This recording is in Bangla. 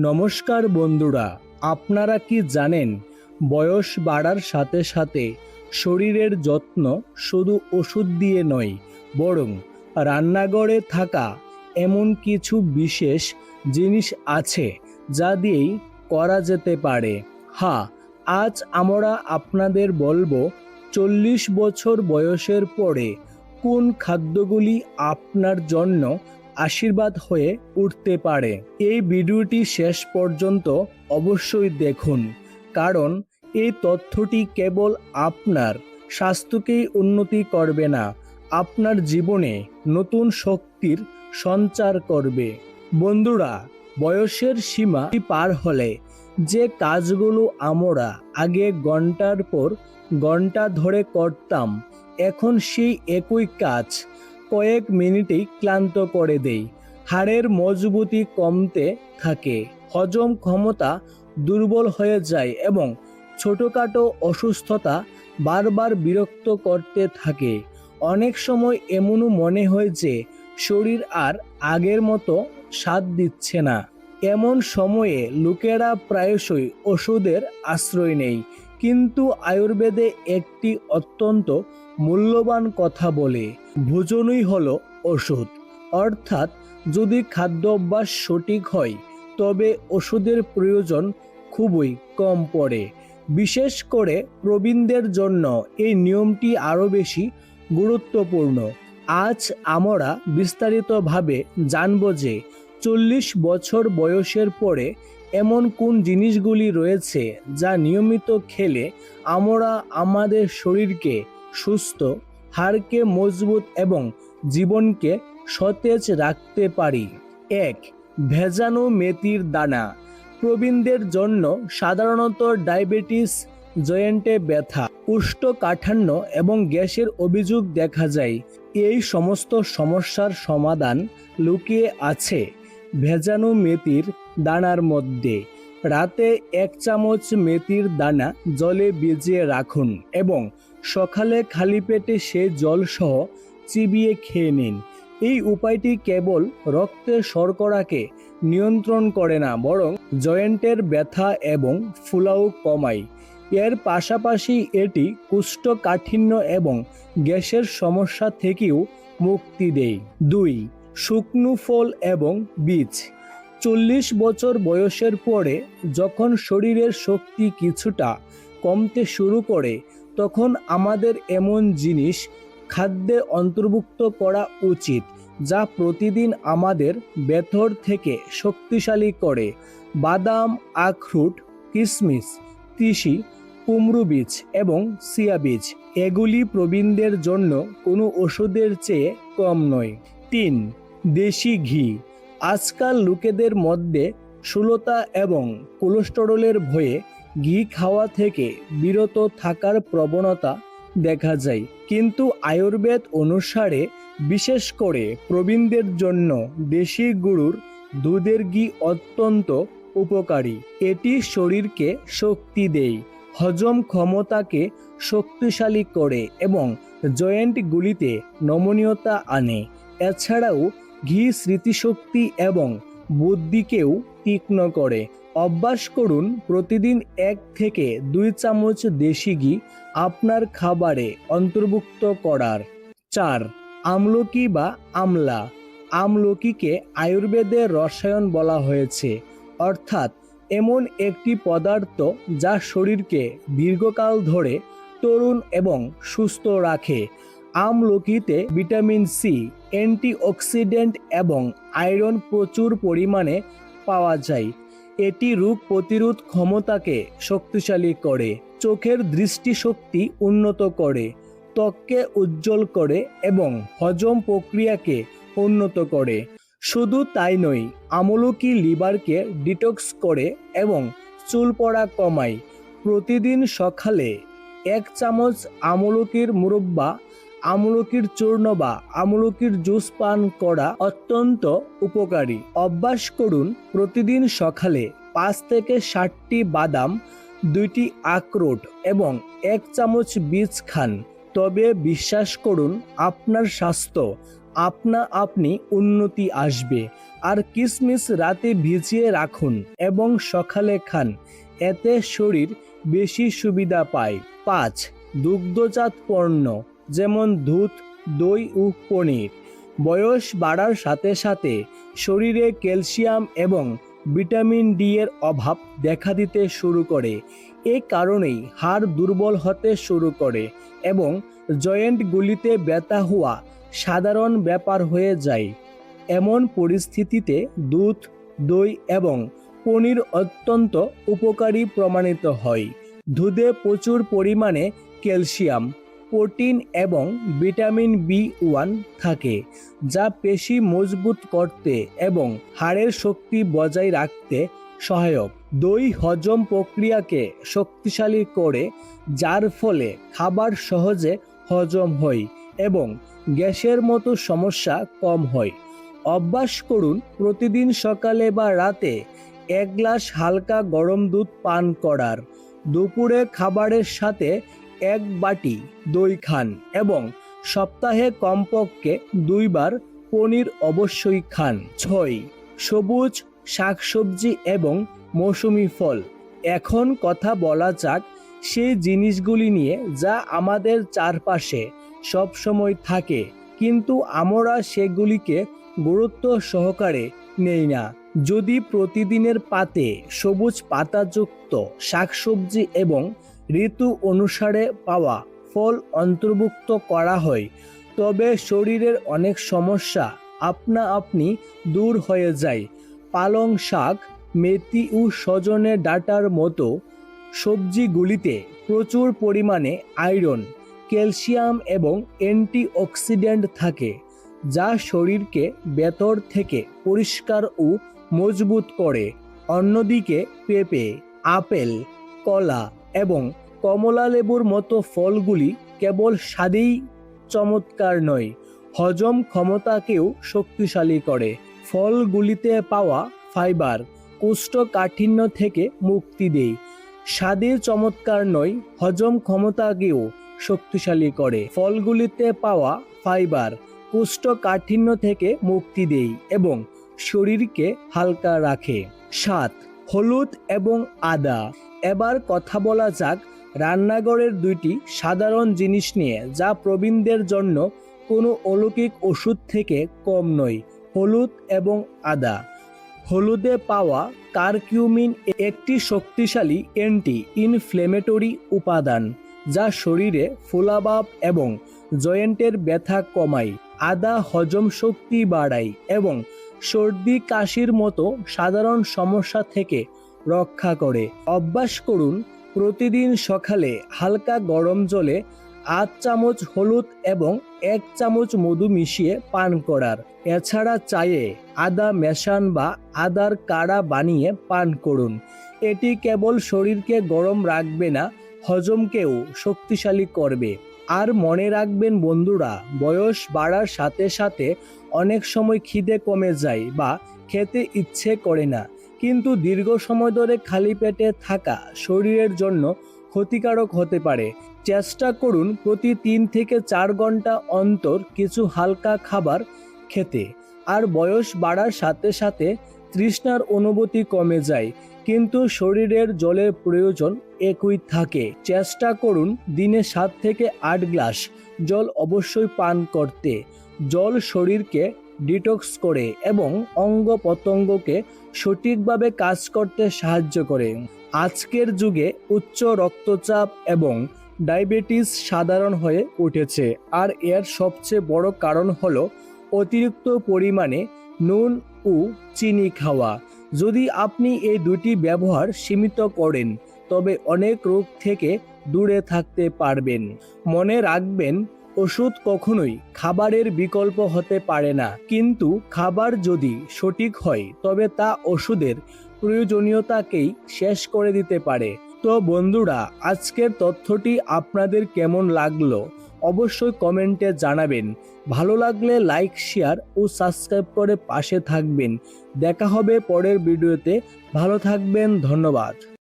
নমস্কার বন্ধুরা, আপনারা কি জানেন বয়স বাড়ার সাথে সাথে শরীরের যত্ন শুধু ওষুধ দিয়ে নয়, বরং রান্নাঘরে থাকা এমন কিছু বিশেষ জিনিস আছে যা দিয়েই করা যেতে পারে। হ্যাঁ, আজ আমরা আপনাদের বলবো 40 বছর বয়সের পরে কোন খাদ্যগুলি আপনার জন্য আশীর্বাদ হয়ে উঠতে পারে। এই ভিডিওটি শেষ পর্যন্ত অবশ্যই দেখুন, কারণ এই তথ্যটি কেবল আপনার স্বাস্থ্যকেই উন্নতি করবে না, আপনার জীবনে নতুন শক্তির সঞ্চার করবে। বন্ধুরা, বয়সের সীমা পার হলে যে কাজগুলো আমরা আগে ঘন্টার পর ঘন্টা ধরে করতাম, এখন সেই একই কাজ কয়েক মিনিটেই ক্লান্ত করে দেয়। হাড়ের মজবুতি কমতে থাকে, হজম ক্ষমতা দুর্বল হয়ে যায় এবং ছোটখাটো অসুস্থতা বারবার বিরক্ত করতে থাকে। অনেক সময় এমনও মনে হয় যে শরীর আর আগের মতো সাথ দিচ্ছে না। এমন সময়ে লোকেরা প্রায়শই ওষুধের আশ্রয় নেয়, কিন্তু আয়ুর্বেদে একটি অত্যন্ত মূল্যবান কথা বলে, ভোজনই হলো ওষুধ। অর্থাৎ যদি খাদ্য অভ্যাস সঠিক হয় তবে ওষুধের প্রয়োজন খুবই কম পড়ে। বিশেষ করে প্রবীণদের জন্য এই নিয়মটি আরও বেশি গুরুত্বপূর্ণ। আজ আমরা বিস্তারিতভাবে জানব যে 40 বছর বয়সের পরে এমন কোন জিনিসগুলি রয়েছে যা নিয়মিত খেলে আমরা আমাদের শরীরকে সুস্থ, হাড়কে মজবুত এবং জীবনকে সতেজ রাখতে পারি। 1. ভেজানো মেথির দানা। প্রবীণদের জন্য সাধারণত ডায়াবেটিস, জয়েন্টে ব্যথা, কোষ্ঠকাঠিন্য এবং গ্যাসের অভিযোগ দেখা যায়। এই সমস্ত সমস্যার সমাধান লুকিয়ে আছে ভেজানো মেথির দানার মধ্যে। রাতে 1 চামচ মেথির দানা জলে ভিজিয়ে রাখুন এবং সকালে খালি পেটে সে জল সহ চিবিয়ে খেয়ে নিন। এই উপায়টি কেবল রক্তের শর্করাকে নিয়ন্ত্রণ করে না, বরং জয়েন্টের ব্যথা এবং ফুলাও কমায়। এর পাশাপাশি এটি কোষ্ঠকাঠিন্য এবং গ্যাসের সমস্যা থেকেও মুক্তি দেয়। 2. শুকনো ফল এবং বীজ। 40 বছর বয়সের পরে যখন শরীরের শক্তি কিছুটা কমতে শুরু করে, তখন আমাদের এমন জিনিস খাদ্যে অন্তর্ভুক্ত করা উচিত যা প্রতিদিন আমাদের ভেতর থেকে শক্তিশালী করে। বাদাম, আখরোট, কিশমিশ, তিসি, কুমড়ো বীজ এবং চিয়া বীজ এগুলি প্রবীণদের জন্য কোনো ওষুধের চেয়ে কম নয়। 3. দেশি ঘি। আজকাল লোকেদের মধ্যে স্থূলতা এবং কোলেস্টেরলের ভয়ে ঘি খাওয়া থেকে বিরত থাকার প্রবণতা দেখা যায়, কিন্তু আয়ুর্বেদ অনুসারে বিশেষ করে প্রবীণদের জন্য দেশি গরুর দুধের ঘি অত্যন্ত উপকারী। এটি শরীরকে শক্তি দেয়, হজম ক্ষমতাকে শক্তিশালী করে এবং জয়েন্টগুলিতে নমনীয়তা আনে। এছাড়াও ঘি স্মৃতিশক্তি এবং বুদ্ধিকেও তীক্ষ্ণ করে। অভ্যাস করুন প্রতিদিন 1 থেকে 2 চামচ দেশি ঘি আপনার খাবারে অন্তর্ভুক্ত করার। 4. আমলকি বা আমলা। আমলকিকে আয়ুর্বেদের রসায়ন বলা হয়েছে, অর্থাৎ এমন একটি পদার্থ যা শরীরকে দীর্ঘকাল ধরে তরুণ এবং সুস্থ রাখে। আমলকিতে ভিটামিন সি, অ্যান্টিঅক্সিডেন্ট এবং আয়রন প্রচুর পরিমাণে পাওয়া যায়। এটি রোগ প্রতিরোধ ক্ষমতাকে শক্তিশালী করে, চোখের দৃষ্টিশক্তি উন্নত করে, ত্বককে উজ্জ্বল করে এবং হজম প্রক্রিয়াকে উন্নত করে। শুধু তাই নয়, আমলকি লিভারকে ডিটক্স করে এবং চুল পড়া কমায়। প্রতিদিন সকালে 1 চামচ আমলকির মুরব্বা, আমলকির চূর্ণ বা আমলকির জুস পান করা অত্যন্ত উপকারী। অভ্যাস করুন প্রতিদিন সকালে 5 থেকে 7টি বাদাম, 2টি আখরোট এবং 1 চামচ বীজ খান। তবে বিশ্বাস করুন, আপনার স্বাস্থ্য আপনা আপনি উন্নতি আসবে। আর কিশমিশ রাতে ভিজিয়ে রাখুন এবং সকালে খান, এতে শরীর বেশি সুবিধা পায়। 5. দুগ্ধজাত পণ্য যেমন দুধ, দই ও পনির। বয়স বাড়ার সাথে সাথে শরীরে ক্যালসিয়াম এবং ভিটামিন ডি এর অভাব দেখা দিতে শুরু করে। এ কারণেই হাড় দুর্বল হতে শুরু করে এবং জয়েন্টগুলিতে ব্যথা হওয়া সাধারণ ব্যাপার হয়ে যায়। এমন পরিস্থিতিতে দুধ, দই এবং পনির অত্যন্ত উপকারী প্রমাণিত হয়। দুধে প্রচুর পরিমাণে ক্যালসিয়াম, প্রোটিন এবং ভিটামিন বি1 থাকে, যা পেশি মজবুত করতে এবং হাড়ের শক্তি বজায় রাখতে সহায়ক। দই হজম প্রক্রিয়াকে শক্তিশালী করে, যার ফলে খাবার সহজে হজম হয় এবং গ্যাসের মতো সমস্যা কম হয়। অভ্যাস করুন প্রতিদিন সকালে বা রাতে 1 গ্লাস হালকা গরম দুধ পান করার। দুপুরে খাবারের সাথে 1 বাটি দই খান এবং সপ্তাহে কমপক্ষে 2 বার পনির অবশ্যই খান। 6. সবুজ শাকসবজি এবং মৌসুমী ফল। এখন কথা বলা যাক সেই জিনিসগুলি নিয়ে যা আমাদের চারপাশে সবসময় থাকে, কিন্তু আমরা সেগুলিকে গুরুত্ব সহকারে নেই না। যদি প্রতিদিনের পাতে সবুজ পাতাযুক্ত শাকসবজি এবং ঋতু অনুসারে পাওয়া ফল অন্তর্ভুক্ত করা হয়, তবে শরীরের অনেক সমস্যা আপনা আপনি দূর হয়ে যায়। পালং শাক, মেথি ও সজনে ডাঁটার মতো সবজিগুলিতে প্রচুর পরিমাণে আয়রন, ক্যালসিয়াম এবং অ্যান্টিঅক্সিডেন্ট থাকে, যা শরীরকে ভেতর থেকে পরিষ্কার ও মজবুত করে। অন্যদিকে পেঁপে, আপেল, কলা এবং কমলা লেবুর মতো ফলগুলি কেবল স্বাদেই চমৎকার নয়, হজম ক্ষমতাকেও শক্তিশালী করে। ফলগুলিতে পাওয়া ফাইবার কোষ্ঠকাঠিন্য থেকে মুক্তি দেয়। স্বাদে চমৎকার নয়, হজম ক্ষমতাকেও শক্তিশালী করে। ফলগুলিতে পাওয়া ফাইবার কোষ্ঠকাঠিন্য থেকে মুক্তি দেয় এবং শরীরকে হালকা রাখে। 7. হলুদ এবং আদা। এবার কথা বলা যাক রান্নাঘরের 2টি সাধারণ জিনিস নিয়ে, যা প্রবীণদের জন্য কোনো অলৌকিক ওষুধ থেকে কম নয়: হলুদ এবং আদা। হলুদে পাওয়া কারকিউমিন একটি শক্তিশালী অ্যান্টি ইনফ্লেমেটরি উপাদান, যা শরীরে ফোলাভাব এবং জয়েন্টের ব্যথা কমায়। আদা হজম শক্তি বাড়ায় এবং সর্দি কাশির মতো সাধারণ সমস্যা থেকে রক্ষা করে। অভ্যাস করুন প্রতিদিন সকালে হালকা গরম জলে 8 চামচ হলুদ এবং 1 চামচ মধু মিশিয়ে পান করার। এছাড়া চায়ে আদা মেশান বা আদার কাড়া বানিয়ে পান করুন। এটি কেবল শরীরকে গরম রাখবে না, হজমকেও শক্তিশালী করবে। আর মনে রাখবেন বন্ধুরা, বয়স বাড়ার সাথে সাথে অনেক সময় খিদে কমে যায় বা খেতে ইচ্ছে করে না, কিন্তু দীর্ঘ সময় ধরে খালি পেটে থাকা শরীরের জন্য ক্ষতিকারক হতে পারে। চেষ্টা করুন প্রতি 3 থেকে 4 ঘন্টা অন্তর কিছু হালকা খাবার খেতে। আর বয়স বাড়ার সাথে সাথে তৃষ্ণার অনুভূতি কমে যায়, কিন্তু শরীরের জলের প্রয়োজন একই থাকে। চেষ্টা করুন দিনে 7 থেকে 8 গ্লাস জল অবশ্যই পান করতে। জল শরীরকে ডিটক্স করে এবং অঙ্গ প্রত্যঙ্গকে সঠিকভাবে কাজ করতে সাহায্য করে। আজকের যুগে উচ্চ রক্তচাপ এবং ডায়াবেটিস সাধারণ হয়ে উঠেছে, আর এর সবচেয়ে বড় কারণ হলো অতিরিক্ত পরিমাণে নুন ও চিনি খাওয়া। যদি আপনি এই 2টি ব্যবহার সীমিত করেন, তবে অনেক রোগ থেকে দূরে থাকতে পারবেন। মনে রাখবেন, ওষুধ কখনোই খাবারের বিকল্প হতে পারে না, কিন্তু খাবার যদি সঠিক হয় তবে তা ওষুধের প্রয়োজনীয়তাকেই শেষ করে দিতে পারে। তো বন্ধুরা, আজকের তথ্যটি আপনাদের কেমন লাগলো অবশ্যই কমেন্টে জানাবেন। ভালো লাগলে লাইক, শেয়ার ও সাবস্ক্রাইব করে পাশে থাকবেন। দেখা হবে পরের ভিডিওতে। ভালো থাকবেন, ধন্যবাদ।